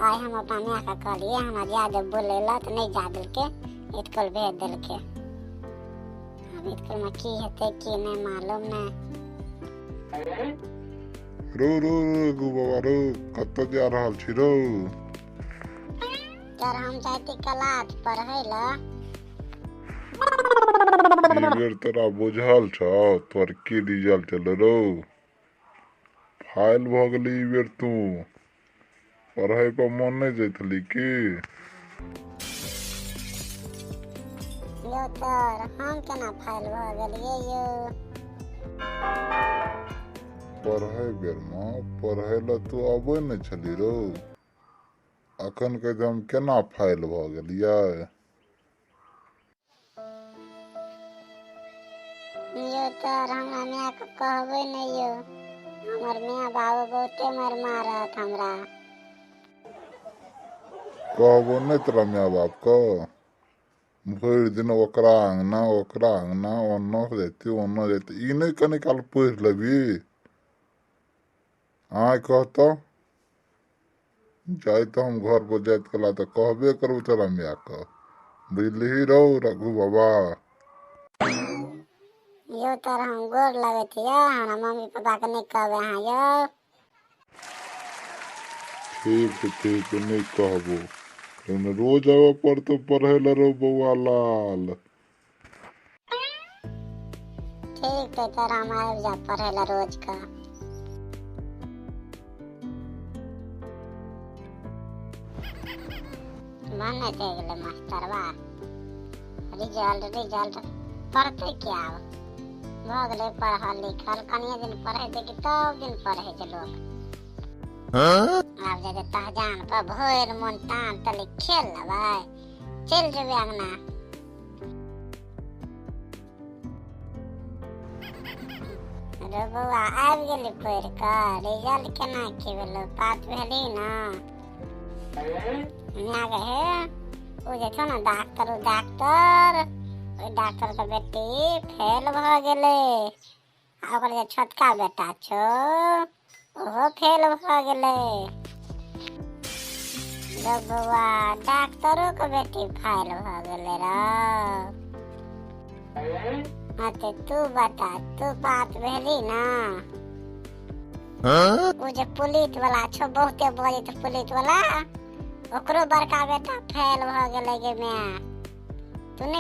आय हम अपना मियाँ का कहलिए हमरा ज्यादा बोलेला तो नहीं जा दिल के स्कूल भेज दिल के। अब स्कूल में की हेते की नहीं मालूम ना। रो रो रो बाबा रो कत जा रहल छी रो? सर हम जाती क्लास पढ़े ला। ई बेर तोरा बुझल छ तोर की रिजल्ट एलो रो? फाइल भ गेली ई बेर तू पढ़ाई पर मन नहीं जैतली की? यो सर हम केना फाइल भ गेलिए यो? पढ़ाई बेर में पढ़े ला तू अबै नहीं छली रो, अखन के हम केना फाइल भ गेलियै? यो सर हमरा मियाँ के कहबै नहीं यो, हमर मियाँ बाबू बहुते मार मारत हमरा। कहबो नहीं तोरा माय बाप को? भर दिन ओकरा अंगना ओन्ना जाती ओन्ना जाती ई नहीं कनी काल पढ़ लेबी? आय कहतो जाय तो हम घर पर जाइत कला तो कहबे करू तोरा मियाँ को, बुझली रो रघु बाबा? यो सर हम गोर लगत यो, हमरा मम्मी पापा के नहीं कहबै अहाँ यो। ठीक नहीं कहबो, लेकिन रोज आवे पड़तो पढ़े ला रो बउआ लाल। ठीक है सर हम आबि जाब पढ़े ला रोज का। मने दे गेले मास्टरवा रिजल्ट पढ़ते क्या भ गेले पढ़ल लिखल कनिए दिन पढ़े दे कि तब दिन पढ़े जे लोग। अब जे तहजान पर भोर मन तान तले खेल लबै चल जेबे अंगना। रे बउआ आबि गेली पढ़ कऽ, रिजल्ट केना की भेलो पास भेली ना? मियाँ के हे ओ जे छौ ना डॉक्टर ओइ डॉक्टर के बेटी फेल भ गेले, आ ओकर जे छोटका बेटा छौ ओहो फेल भ गेले। रे बउआ डॉक्टरो के बेटी फेल भ गेले रे। हाँ तो तू बता तू पास भेली ना? वो जे पुलिस वाला छो बहुते बजे पुलिस वाला ओकरो बड़का बेटा फेल भ गेले गे माँ, तू नहीं